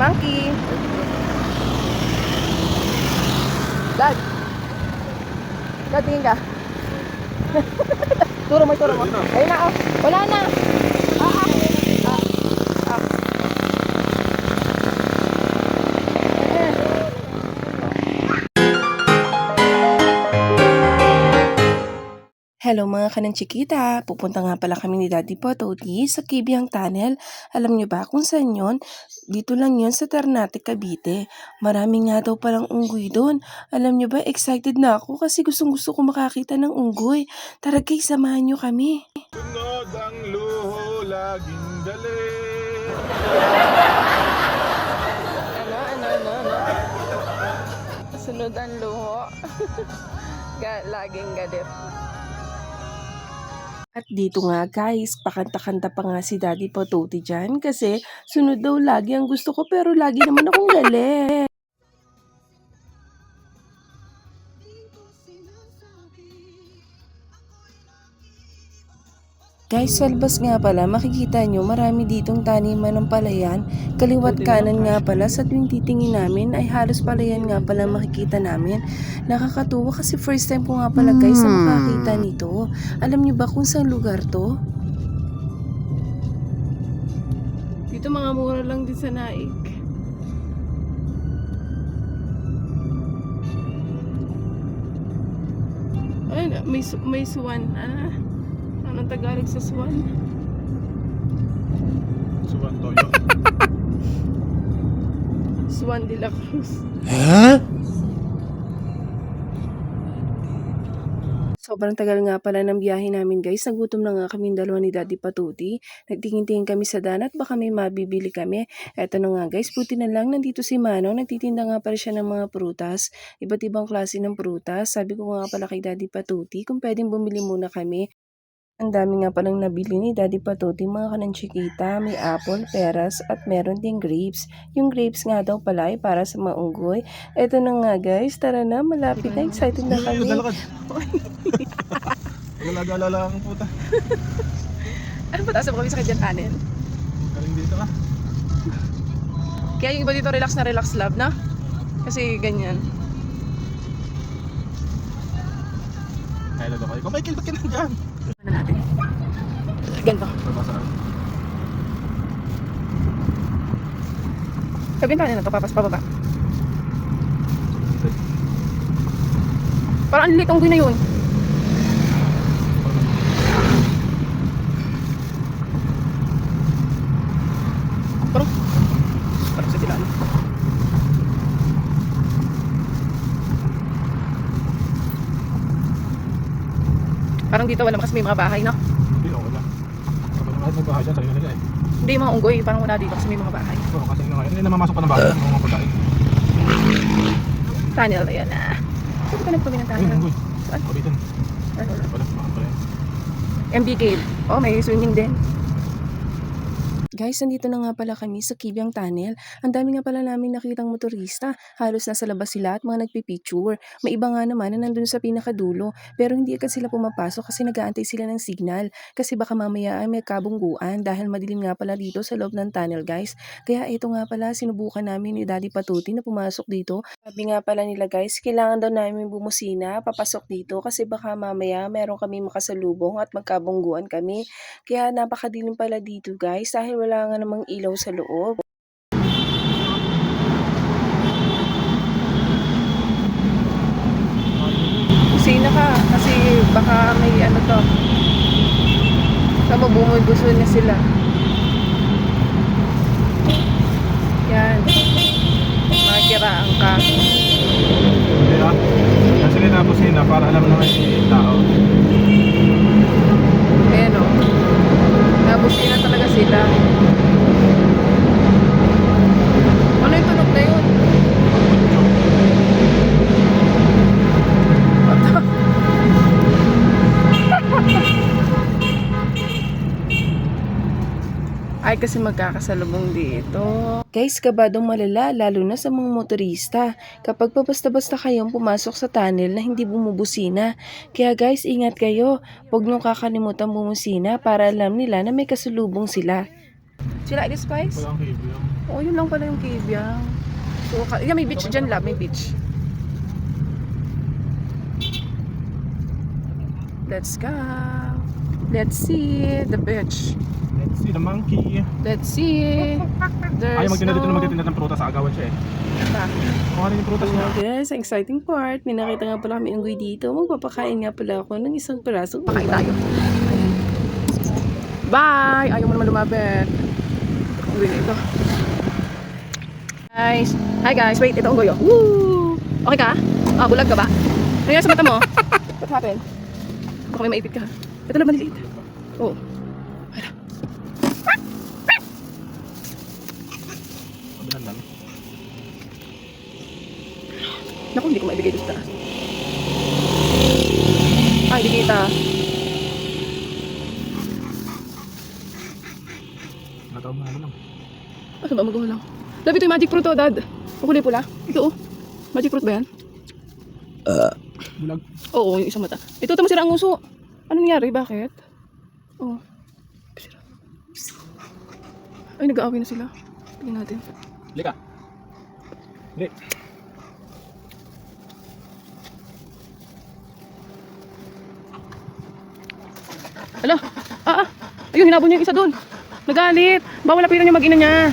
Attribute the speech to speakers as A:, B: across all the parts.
A: Monkey. Dad. Dad, tingin ka. Turo mo. Ayun na, oh. Wala na. Hello mga kananchikita, pupunta nga pala kami ni Daddy Pototi sa Kibiang Tunnel. Alam nyo ba kung saan yun? Dito lang yun sa Ternate, Cavite. Marami nga daw palang unggoy doon. Alam nyo ba, excited na ako kasi gustong gusto ko makakita ng unggoy. Tara guys, samahan nyo kami.
B: Sunod ang luho, laging dali.
A: Ano? Sunod ang luho. Laging galit. At dito nga guys, pakanta-kanta pa nga si Daddy Pototi dyan kasi sunod daw lagi ang gusto ko pero lagi naman akong galit. Guys, sa labas nga pala, makikita nyo marami ditong taniman ng palayan. Kaliwat kanan nga pala, sa tuwing titingin namin ay halos palayan nga pala makikita namin. Nakakatuwa kasi first time ko nga pala guys na makakita nito. Alam nyo ba kung saan lugar to? Dito mga mura lang din sa Naik. Ayun, may suwan. Anong Tagalog sa swan?
B: Suwan toyo.
A: Swan de la Cruz. Sobrang tagal nga pala ng biyahe namin guys. Nagutom na nga kami dalawa ni Daddy Pototi. Nagtingin-tingin kami sa daan at baka may mabibili kami. Eto na nga guys, buti na lang nandito si Manong. Nagtitinda nga pala siya ng mga prutas. Iba't ibang klase ng prutas. Sabi ko nga pala kay Daddy Pototi kung pwedeng bumili muna kami. Ang dami nga palang nabili ni Daddy Pototi mga kananchikita. May apple, peras at meron ding grapes. Yung grapes nga daw pala ay para sa maunggoy. Eto na nga guys, tara na, malapit na, excited na kami.
B: Galagala ang puta.
A: Ano ba taas kami sa Kibiang Tunnel?
B: Galing dito ah.
A: Kaya yung iba dito relax na relax love na. Kasi ganyan.
B: Kaya na kayo. Michael, ba't ka nandyan?
A: Ano natin? Ganito.
B: Babasaan.
A: Kibiang Tunnel na ito, papas pababa. Parang ang liit ang na yun. Parang sa sila. Parang dito wala kasi may mga bahay, no?
B: Hindi, wala. Kapag naman may bahay dyan, sa'yo nila eh.
A: Hindi, mga unggoy. Parang wala dito kasi may mga bahay.
B: Oo, kasi hindi namamasok pa ng bahay ng mga pagkain.
A: Tunnel, ayan na. Saan ka nagpawin ng tunnel?
B: Ayun, unggoy.
A: Saan?
B: Kabitan.
A: Ay, wala.
B: Wala, baka pala yan.
A: MB Cave. Oh, may swimming din. Guys, nandito na nga pala kami sa Kibiang Tunnel. Ang dami nga pala namin nakitang motorista. Halos nasa labas sila at mga nagpipicture. May iba nga naman na nandun sa pinakadulo. Pero hindi agad sila pumapasok kasi nag-aantay sila ng signal. Kasi baka mamaya ay may kabungguan dahil madilim nga pala dito sa loob ng tunnel guys. Kaya ito nga pala sinubukan namin ni Daddy Pototi na pumasok dito. Sabi nga pala nila guys, kailangan daw namin bumusina papasok dito kasi baka mamaya meron kami makasalubong at magkabungguan kami. Kaya napakadilim pala dito guys dahil wala nga namang ilaw sa loob. Sino ka? Kasi baka may ano to. Tama, bumubuso na sila. Yan. Makikiraan ka.
B: Hindi ah. Kasi ninabusin na para alam na may tao.
A: Ayan o. Nabusin na talaga sila. Ano yung tunog na yun? Ay kasi magkakasalubong dito. Guys, kabadong malala lalo na sa mga motorista kapag basta-basta kayong pumasok sa tunnel na hindi bumubusina. Kaya guys, ingat kayo. Huwag nyo kakalimutan bumusina para alam nila na may kasalubong sila. Sila, this spice?
B: Walang cable lang.
A: Oh, yun lang pala yung Kibyang. So, yeah, may beach dyan, lab. May beach. Let's go. Let's see the beach.
B: Let's see the monkey.
A: Let's see. There's
B: Ayaw magtinda dito na
A: no...
B: magtitinda ng prutas sa agawan siya eh. Kung ano yung prutas niya.
A: Guys, ang exciting part. May nakita nga pala kami unggoy dito. Magpapakain nga pala ako ng isang piraso. Pakain tayo. Bye! Ayaw mo naman lumapit. Unggoy na ito. Guys. Hi guys. Wait, ito unggoy oh. Woo! Okay ka? Ah, bulag ka ba? Ano yan sa mata mo? What happened? Baka may maipit ka. Ito na maliliit. Oh.
B: Kabilang lang.
A: Naku, hindi ko maibigay dito sa taas. Ay, hindi kita.
B: Natawag mo lang.
A: Asa ba magawa lang? Labi ito yung magic fruit oh, dad. Ang kulay pula. Ito oh. Magic fruit ba yan?
B: Bulag.
A: Oo, yung isang mata. Ito, tama sira ang uso. Ano nangyari? Bakit? Oh. Sira. Ay, nag-aaway na sila. Tingnan natin.
B: Lika. Hindi.
A: Ala! Ayun, hinabol niya yung isa doon. Nagalit. Bawal lapitan yung mag-ina niya.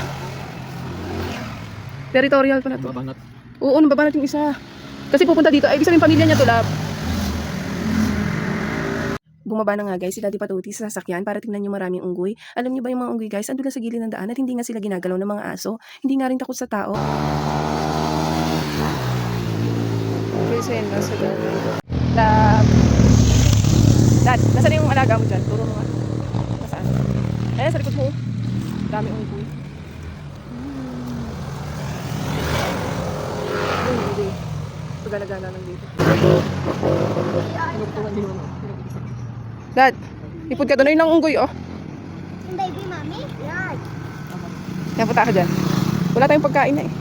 A: Territorial pala to.
B: Babanat.
A: Oo, nababanat yung isa. Kasi pupunta dito. Ay, ibig sabihin pamilya niya to, lab. Bumaba na nga guys si Daddy Patuti sa sasakyan para tingnan yung maraming unggoy. Alam niyo ba yung mga unggoy guys, andun lang sa gilid ng daan at hindi nga sila ginagalaw ng mga aso. Hindi nga rin takot sa tao. Kasi nasa Lab. Dad, nasaan yung alaga mo dyan? Turo mo nga. Nasaan? Ayan, sa likod mo. Dami unggoy. Hindi. Pagala-gala lang dito. Dad, ipod ka doon. Ayun lang unggoy, oh.
C: Yung baby mommy? Yan.
A: Kaya punta ka dyan. Wala tayong pagkain na eh.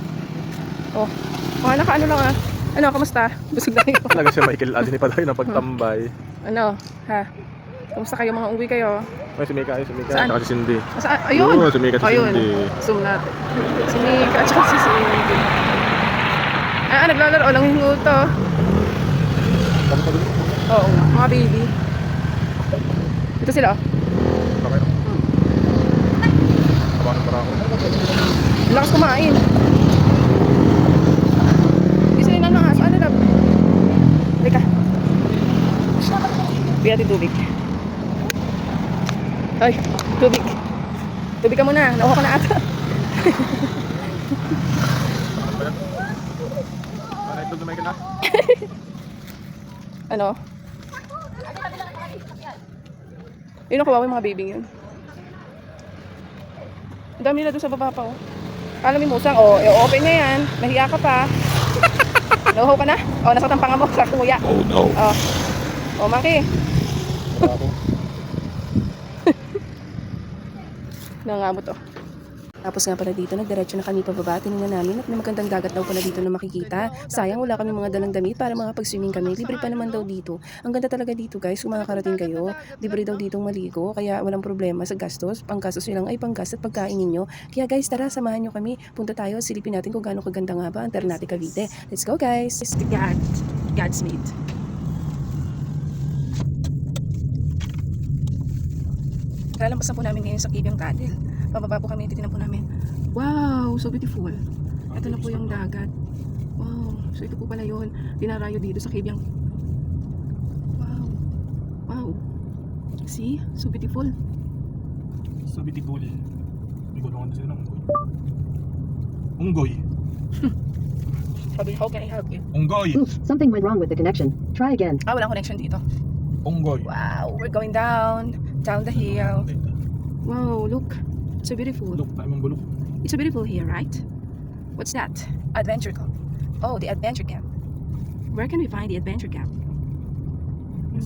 A: Oh, mga naka-ano lang ah. Ano, kamusta? Busog na kayo.
B: Talaga siya Michael Adini pa tayo ng pagtambay.
A: Ano, ha? Kamusta kayo mga unggoy kayo?
B: May si Mika, si Mika.
A: Saan?
B: Saka si Cindy.
A: Saan? Ayun!
B: Oo, si Mika, si
A: Ayun.
B: Cindy.
A: Zoom natin. Si Mika at si Cindy. Naglalaro lang yung to. Oo, mga baby. Ito sila oh.
B: Okay. Kabahan para ako.
A: Lakas kumain. Isa rin ang aso. Ano na? Halika. Bigyan natin tubig. Ay, tubig. Tubig ka muna. Nauha ko na ata.
B: Para ito na Michael na.
A: Ano? Yun ang kawawa yung mga baby yun. Ang dami nila doon sa baba pa oh. Alam mo musang, oh, i-open na yan. Nahiya ka pa. Nauhaw ka na? Oh, nasa tampanga mo sa kuya.
B: Oh no.
A: Oh, Maki. Nangamot oh. Tapos nga pala dito, nagdiretso na kami pababa. Tinignan namin at may magandang dagat daw pala dito na makikita. Sayang, wala kami mga dalang damit para makapag-swimming kami. Libre pa naman daw dito. Ang ganda talaga dito guys, kung makakarating kayo. Libre daw ditong maligo, kaya walang problema sa gastos. Panggastos nyo lang ay panggas at pagkain ninyo. Kaya guys, tara, samahan nyo kami. Punta tayo, silipin natin kung gaano kaganda nga ba ang Ternate Cavite. Let's go guys! Godspeed. Lalabas na po namin ngayon sa Kibyang Tunnel. Pababa po kami, titignan po namin. Wow, so beautiful. Ito na po yung dagat. Wow, so ito po pala yun. Dinarayo dito sa Kibyang. Wow. Wow. See? So beautiful.
B: So beautiful. May gulungan na sila ng unggoy. Unggoy.
A: Sabi, how can I help you?
B: Unggoy.
D: Oops, something went wrong with the connection. Try again.
A: Walang connection dito.
B: Unggoy.
A: Wow, we're going down the hill. Wow, look. It's so beautiful.
B: Bulok, tayo mong bulok.
A: It's so beautiful here, right? What's that? Adventure camp. Oh, the adventure camp. Where can we find the adventure camp?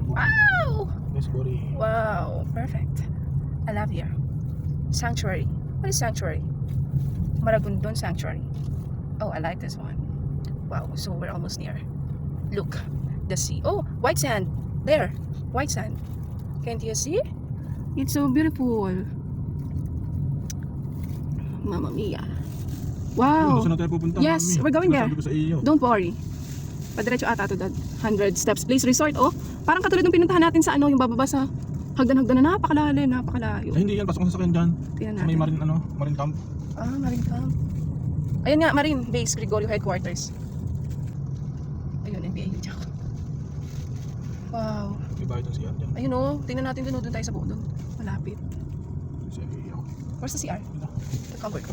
A: Wow!
B: Yes, buddy.
A: Wow, perfect. I love here. Sanctuary. What is sanctuary? Maragondon Sanctuary. Oh, I like this one. Wow, so we're almost near. Look, the sea. Oh, white sand. There, white sand. Can't you see? It's so beautiful. Mamma mia.
B: Wow.
A: Wow.
B: Saan na tayo pupunta?
A: Yes,
B: mami?
A: we're going there.
B: Sinasabi ko sa iyo.
A: Don't worry. Padiretso ata to that 100 steps place resort. Oh, parang katulad ng pinuntahan natin sa ano, yung bababa sa hagdan-hagdan na napakalalim, napakalayo.
B: Ay, hindi yan. Pasok ang sasakyan dyan.
A: Tingnan
B: Sa may
A: natin.
B: marine camp.
A: Ah, Marine Camp. Ayan nga, Marine Base, Gregorio Headquarters. Ayun, NBA Jack. Wow.
B: May bahay dyan siya. Dyan.
A: Ayun oh, tingnan natin doon tayo sa buo doon. Malapit.
B: Sa iyo.
A: Where's the CR? Cover ko.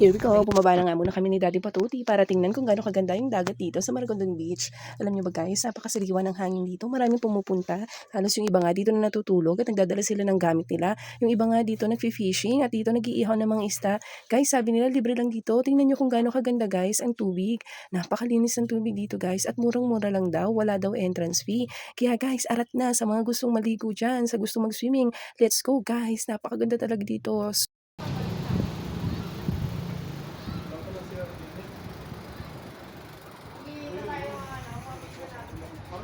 A: Here we go. Bumaba na nga muna kami ni Daddy Patuti para tingnan kung gaano kaganda yung dagat dito sa Maragondon Beach. Alam niyo ba guys, napakasariwa ng hangin dito. Maraming pumupunta. Halos yung iba nga dito na natutulog at nagdadala sila ng gamit nila. Yung iba nga dito nagfi-fishing at dito nag-iihaw ng mga isda. Guys, sabi nila libre lang dito. Tingnan niyo kung gaano kaganda guys ang tubig. Napakalinis ng tubig dito guys at murang-mura lang daw. Wala daw entrance fee. Kaya guys, arat na sa mga gustong maligo dyan, sa gustong mag-swimming. Let's go guys. Napakaganda talaga dito.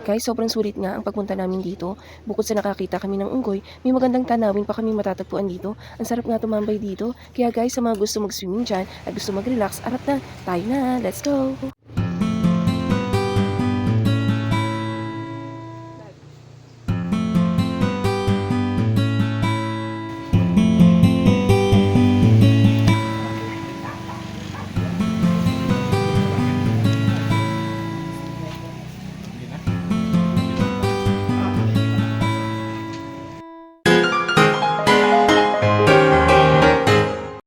A: Guys, sobrang sulit nga ang pagpunta namin dito. Bukod sa nakakita kami ng unggoy, may magandang tanawin pa kami matatagpuan dito. Ang sarap nga tumambay dito. Kaya guys, sa mga gusto mag-swimming dyan at gusto mag-relax, arap na. Tayo na. Let's go!